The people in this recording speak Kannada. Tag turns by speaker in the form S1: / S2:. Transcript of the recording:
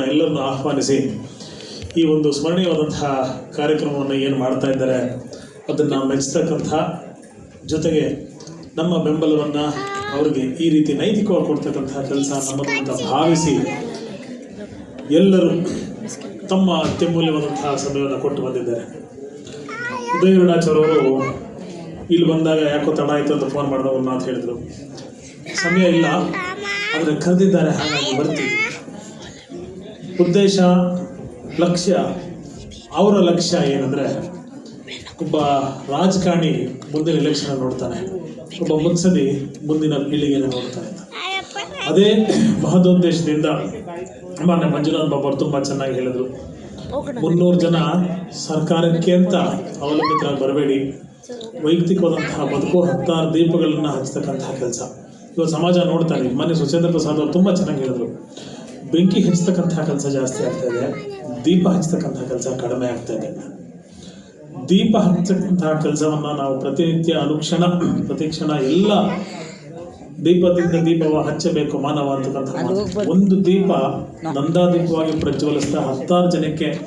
S1: ಎಲ್ಲರನ್ನು ಆಹ್ವಾನಿಸಿ ಈ ಒಂದು ಸ್ಮರಣೀಯವಾದಂತಹ ಕಾರ್ಯಕ್ರಮವನ್ನು ಏನು ಮಾಡ್ತಾ ಇದ್ದಾರೆ ಅದನ್ನು ಮೆಚ್ಚತಕ್ಕಂಥ ಜೊತೆಗೆ ನಮ್ಮ ಬೆಂಬಲವನ್ನು ಅವರಿಗೆ ಈ ರೀತಿ ನೈತಿಕವಾಗಿ ಕೊಡ್ತಕ್ಕಂಥ ಕೆಲಸ ನಮ್ಮದು ಅಂತ ಭಾವಿಸಿ ಎಲ್ಲರೂ ತಮ್ಮ ಅತ್ಯಮೂಲ್ಯವಾದಂತಹ ಸಮಯವನ್ನು ಕೊಟ್ಟು ಬಂದಿದ್ದಾರೆ. ಉದಯಗೌಡಾಚಾರ್ಯವರು ಇಲ್ಲಿ ಬಂದಾಗ ಯಾಕೋ ತಡ ಆಯಿತು ಅಂತ ಫೋನ್ ಮಾಡಿದವ್ರನ್ನ ಅಂತ ಹೇಳಿದರು. ಸಮಯ ಇಲ್ಲ ಆದರೆ ಕರೆದಿದ್ದಾರೆ, ಹಾಗಾಗಿ ಬರ್ತೀವಿ. ಉದ್ದೇಶ, ಲಕ್ಷ್ಯ, ಅವರ ಲಕ್ಷ್ಯ ಏನಂದರೆ ಒಬ್ಬ ರಾಜಕಾರಣಿ ಮುಂದಿನ ಎಲೆಕ್ಷನ್ ನೋಡ್ತಾನೆ, ಒಬ್ಬ ಮುತ್ಸದಿ ಮುಂದಿನ ಪೀಳಿಗೆಯನ್ನು ನೋಡ್ತಾನೆ. ಅದೇ ಮಹದೋದ್ದೇಶದಿಂದ ಮಾನ್ಯ ಮಂಜುನಾಥ್ ಬಾಬು ಅವರು ತುಂಬ ಚೆನ್ನಾಗಿ ಹೇಳಿದರು. 300 ಜನ ಸರ್ಕಾರಕ್ಕೆ ಅಂತ ಅವಲಂಬಿತರಾಗಿ ಬರಬೇಡಿ, ವೈಯಕ್ತಿಕವಾದಂತಹ ಬದುಕು 16 ದೀಪಗಳನ್ನು ಹಚ್ಚತಕ್ಕಂತಹ ಕೆಲಸ ಇವಾಗ ಸಮಾಜ ನೋಡ್ತಾರೆ. ಮೊನ್ನೆ ಸುಚೇಂದ್ರ ಪ್ರಸಾದ್ ಅವರು ತುಂಬ ಚೆನ್ನಾಗಿ ಹೇಳಿದರು. ಬೆಂಕಿ ಹಚ್ಚತಕ್ಕಂತಹ ಕೆಲಸ ಜಾಸ್ತಿ ಆಗ್ತಾ ಇದೆ, ದೀಪ ಹಚ್ಚತಕ್ಕಂತಹ ಕೆಲಸ ಕಡಿಮೆ ಆಗ್ತಾ ಇದೆ. ದೀಪ ಹಚ್ಚತಕ್ಕಂತಹ ಕೆಲಸವನ್ನು ನಾವು ಪ್ರತಿನಿತ್ಯ ಅನುಕ್ಷಣ ಪ್ರತಿಕ್ಷಣ ಎಲ್ಲ ದೀಪದಿಂದ ದೀಪವ ಹಚ್ಚಬೇಕು ಮಾನವ ಅಂತಕ್ಕಂಥ ಒಂದು ದೀಪ ನಂದಾದೀಪವಾಗಿ ಪ್ರಜ್ವಲಿಸ್ತಾ 16 ಜನಕ್ಕೆ